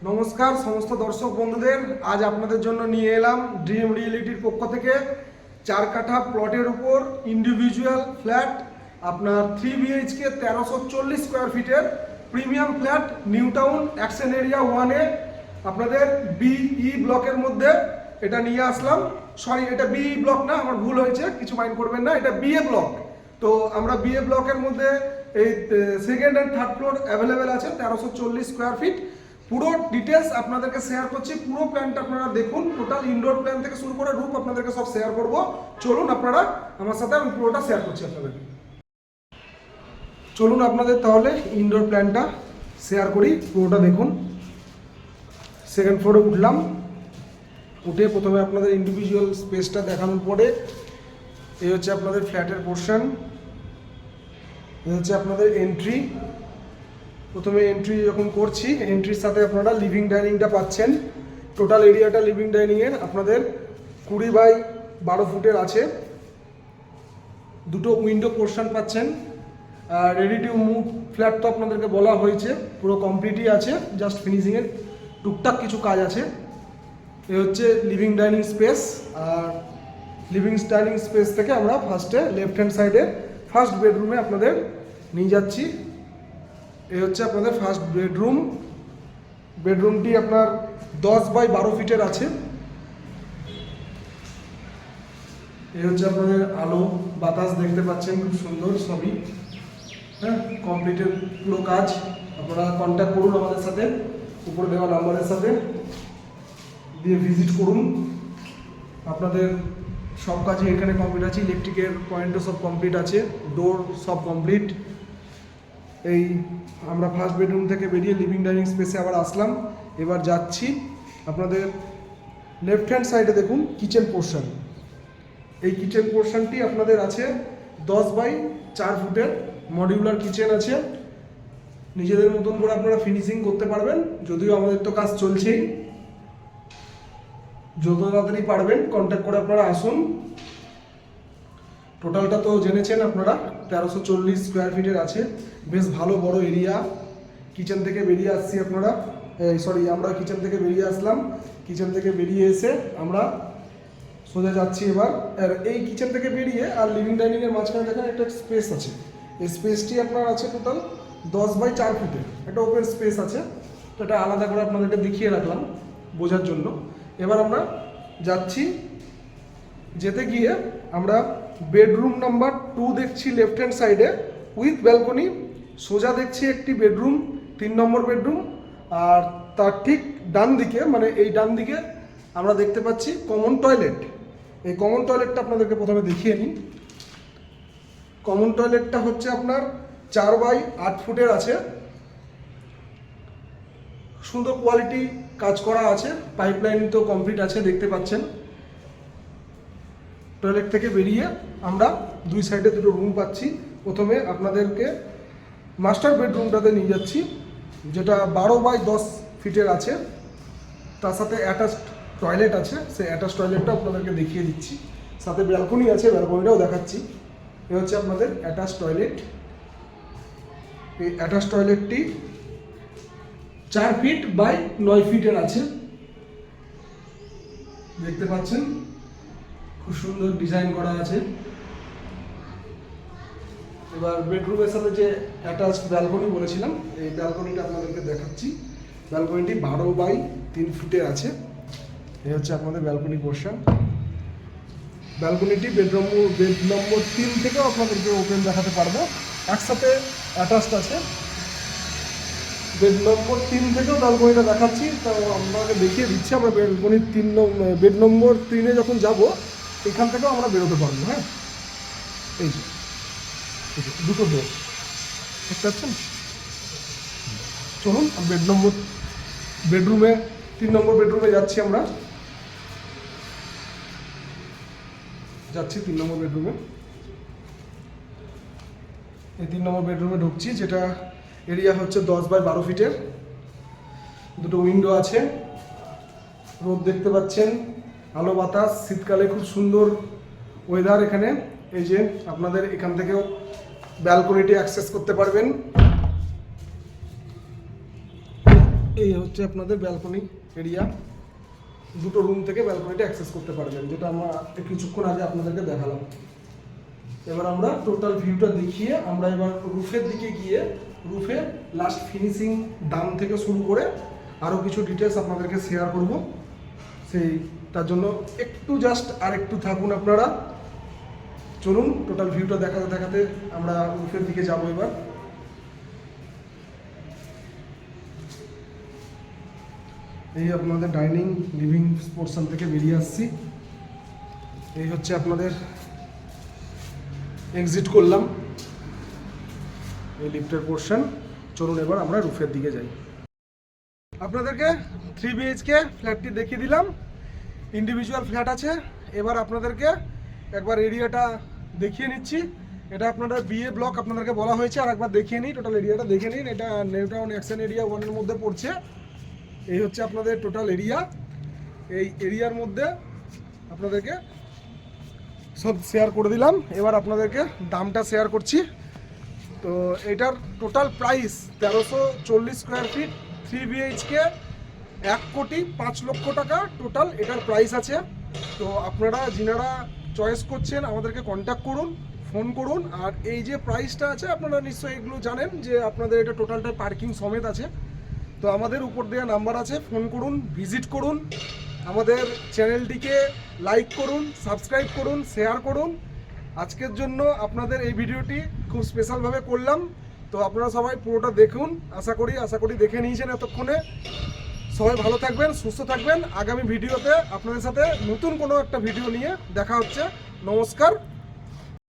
নমস্কার সমস্ত দর্শক বন্ধুদের, আজ আপনাদের জন্য নিয়ে এলাম ড্রিম রিয়েলিটির পক্ষ থেকে 4 কাঠা প্লটের উপর ইন্ডিভিজুয়াল ফ্ল্যাট। আপনার 3 BHK 1340 স্কোয়ার ফিটের premium flat, new town action area 1-এ আপনাদের BE ব্লকের মধ্যে এটা নিয়ে আসলাম। সরি, এটা BE ব্লক না, আমার ভুল হয়েছে, কিছু মাইন্ড করবেন না, এটা BA ব্লক। তো আমরা BA ব্লকের মধ্যে এই second and third floor available আছে 1340 স্কোয়ার ফিট। পুরো ডিটেলস আপনাদেরকে শেয়ার করছি, পুরো প্ল্যানটা আপনারা দেখুন, টোটাল ইনডোর প্ল্যান থেকে শুরু করে রূপ আপনাদেরকে সব শেয়ার করব। চলুন আপনারা আমার সাথে, আমি পুরোটা শেয়ার করছি আপনাদেরকে। চলুন আপনাদের তাহলে ইনডোর প্ল্যানটা শেয়ার করি, পুরোটা দেখুন। সেকেন্ড ফ্লোরে উঠলাম, উঠে প্রথমে আপনাদের ইন্ডিভিজুয়াল স্পেসটা দেখানোর পরে এই হচ্ছে আপনাদের ফ্ল্যাটের পোর্শন, এই হচ্ছে আপনাদের এন্ট্রি। প্রথমে এন্ট্রি যখন করছি, এন্ট্রির সাথে আপনারা লিভিং ডাইনিংটা পাচ্ছেন। টোটাল এরিয়াটা লিভিং ডাইনিংয়ের আপনাদের 20x12 ফুটের আছে। দুটো উইন্ডো পোর্শন পাচ্ছেন। রেডি টু মুভ ফ্ল্যাট তো আপনাদেরকে বলা হয়েছে, পুরো কমপ্লিটই আছে, জাস্ট ফিনিশিংয়ের টুকটাক কিছু কাজ আছে। এ হচ্ছে লিভিং ডাইনিং স্পেস। আর লিভিং ডাইনিং স্পেস থেকে আমরা ফার্স্টে লেফট হ্যান্ড সাইডে ফার্স্ট বেডরুমে আপনাদের নিয়ে যাচ্ছি। এই হচ্ছে আপনাদের ফার্স্ট বেডরুম। বেডরুমটি আপনার 10x12 ফিটের আছে। এই হচ্ছে আপনাদের আলো বাতাস দেখতে পাচ্ছেন, খুব সুন্দর সবই, হ্যাঁ, কমপ্লিটের পুরো কাজ। আপনারা কন্ট্যাক্ট করুন আমাদের সাথে, উপরে দেওয়া নাম্বারের সাথে দিয়ে ভিজিট করুন। আপনাদের সব কাজই এখানে কমপ্লিট আছে, ইলেকট্রিকের পয়েন্টও সব কমপ্লিট আছে, ডোর সব কমপ্লিট। এই আমরা ফার্স্ট বেডরুম থেকে বেরিয়ে লিভিং ডাইনিং স্পেসে আবার আসলাম। এবার যাচ্ছি আপনাদের লেফট হ্যান্ড সাইডে, দেখুন কিচেন পোর্শন। এই কিচেন পোর্শনটি আপনাদের আছে 10x4 ফুটের মডিউলার কিচেন আছে। নিজেদের মতন করে আপনারা ফিনিশিং করতে পারবেন, যদিও আমাদের তো কাজ চলছেই। যত তাড়াতাড়ি পারবেন কন্ট্যাক্ট করে আপনারা আসুন। টোটালটা তো জেনেছেন আপনারা, 1340 স্কোয়ার ফিটের আছে, বেশ ভালো বড় এরিয়া। কিচেন থেকে বেরিয়ে আসছি আপনারা, আমরা কিচেন থেকে বেরিয়ে আসলাম। কিচেন থেকে বেরিয়ে এসে আমরা সোজা যাচ্ছি এবার। আর এই কিচেন থেকে বেরিয়ে আর লিভিং ডাইনিংয়ের মাঝখানে দেখেন একটা স্পেস আছে। এই স্পেসটি আপনার আছে টোটাল 10x4 ফুটের, একটা ওপেন স্পেস আছে। তো এটা আলাদা করে আপনাদেরকে দেখিয়ে রাখলাম বোঝার জন্য। এবার আমরা যাচ্ছি, যেতে গিয়ে আমরা বেডরুম নাম্বার 2 দেখছি লেফট হ্যান্ড সাইডে উইথ ব্যালকনি। সোজা দেখছি একটি বেডরুম, 3 নম্বর বেডরুম। আর তার ঠিক ডান দিকে, মানে এই ডান দিকে আমরা দেখতে পাচ্ছি কমন টয়লেট। এই কমন টয়লেটটা আপনাদেরকে প্রথমে দেখিয়ে নিই। কমন টয়লেটটা হচ্ছে আপনার 4x8 ফুটের আছে, সুন্দর কোয়ালিটি কাজ করা আছে, পাইপলাইন তো কমপ্লিট আছে দেখতে পাচ্ছেন। টয়লেট থেকে বেরিয়ে আমরা দুই সাইডে দুটো রুম পাচ্ছি। প্রথমে আপনাদেরকে মাস্টার বেডরুমটাতে নিয়ে যাচ্ছি, যেটা 12x10 ফিটের আছে। তার সাথে অ্যাটাচড টয়লেট আছে, সেই অ্যাটাচ টয়লেটটা আপনাদেরকে দেখিয়ে দিচ্ছি। সাথে ব্যালকনি আছে, ব্যালকনিটাও দেখাচ্ছি। এ হচ্ছে আপনাদের অ্যাটাচ টয়লেট। এই অ্যাটাচ টয়লেটটি 4 ফিটের আছে, দেখতে পাচ্ছেন, খুব সুন্দর ডিজাইন করা আছে। এবার বেডরুমের সাথে যে অ্যাটাচ ব্যালকনি বলেছিলাম, এই ব্যালকনিটা আপনাদেরকে দেখাচ্ছি। ব্যালকনিটি 12x3 ফুটের আছে। এই হচ্ছে আপনাদের ব্যালকনি পোর্শন। ব্যালকনিটি বেড নম্বর 3 থেকেও আপনাদেরকে ওপেন দেখাতে পারবো, একসাথে অ্যাটাচড আছে। বেড নম্বর 3 থেকেও ব্যালকনিটা দেখাচ্ছি, তো আপনাকে দেখিয়ে দিচ্ছি। আমরা ব্যালকনির বেড নম্বর 3-এ যখন যাব, এখান থেকেও আমরা বেরোতে পারবো। হ্যাঁ, এই যে দুটো ডোর দেখতে পাচ্ছেন। চলুন বেডরুমে 3 নম্বর বেডরুমে যাচ্ছি। আমরা যাচ্ছি 3 নম্বর বেডরুমে। এই 3 নম্বর বেডরুমে ঢুকছি, যেটা এরিয়া হচ্ছে 10x12 ফিটের। দুটো উইন্ডো আছে, রোদ দেখতে পাচ্ছেন, আলো বাতাস, শীতকালে খুব সুন্দর ওয়েদার এখানে। এই যে আপনাদের এখান থেকেও ব্যালকনিটি অ্যাক্সেস করতে পারবেন। এই হচ্ছে আপনাদের ব্যালকনি এরিয়া, দুটো রুম থেকে ব্যালকনিটা অ্যাক্সেস করতে পারবেন, যেটা আমরা কিছুক্ষণ আগে আপনাদেরকে দেখালাম। এবার আমরা টোটাল ভিউটা দেখিয়ে আমরা এবার রুফের দিকে গিয়ে রুফের লাস্ট ফিনিশিং দাম থেকে শুরু করে আরও কিছু ডিটেলস আপনাদেরকে শেয়ার করব। তার জন্য একটু জাস্ট আর একটু থাকুন আপনারা। চলুন টোটাল ভিউটা দেখাতে দেখাতে আমরা রুফের দিকে যাব। এবার এই আপনাদের ডাইনিং লিভিং পোর্শন থেকে বেরিয়ে আসছি। এই হচ্ছে আপনাদের এক্সিট করলাম এই লিফটের পোর্শন। চলুন এবার আমরা রুফের দিকে যাই। আপনাদেরকে 3 BHK ফ্ল্যাটটি দেখিয়ে দিলাম, ইন্ডিভিজুয়াল ফ্ল্যাট আছে। এবার আপনাদেরকে একবার এরিয়াটা দেখিয়ে নিচ্ছি। এটা আপনাদের বিএ ব্লক আপনাদেরকে বলা হয়েছে, আর একবার দেখিয়ে নিই, টোটাল এরিয়াটা দেখে নিন। এটা নিউ টাউন অ্যাকশন এরিয়া 1-এর মধ্যে পড়ছে। এই হচ্ছে আপনাদের টোটাল এরিয়া। এই এরিয়ার মধ্যে আপনাদেরকে সব শেয়ার করে দিলাম। এবার আপনাদেরকে দামটা শেয়ার করছি। তো এটার total price 1340 square feet 3 BHK 1,05,00,000 টাকা টোটাল এটার প্রাইস আছে। তো আপনারা যিনারা চয়েস করছেন আমাদেরকে কন্ট্যাক্ট করুন, ফোন করুন। আর এই যে প্রাইসটা আছে আপনারা নিশ্চয়ই এগুলো জানেন যে আপনাদের এটা টোটালটা পার্কিং সমেত আছে। তো আমাদের উপর দেওয়া নাম্বার আছে, ফোন করুন, ভিজিট করুন, আমাদের চ্যানেলটিকে লাইক করুন, সাবস্ক্রাইব করুন, শেয়ার করুন। আজকের জন্য আপনাদের এই ভিডিওটি খুব স্পেশালভাবে করলাম। তো আপনারা সবাই পুরোটা দেখুন, আশা করি দেখে নিয়েছেন এতক্ষণে। সবাই ভালো থাকবেন, সুস্থ থাকবেন। আগামী ভিডিওতে আপনাদের সাথে নতুন কোনো একটা ভিডিও নিয়ে দেখা হচ্ছে। নমস্কার।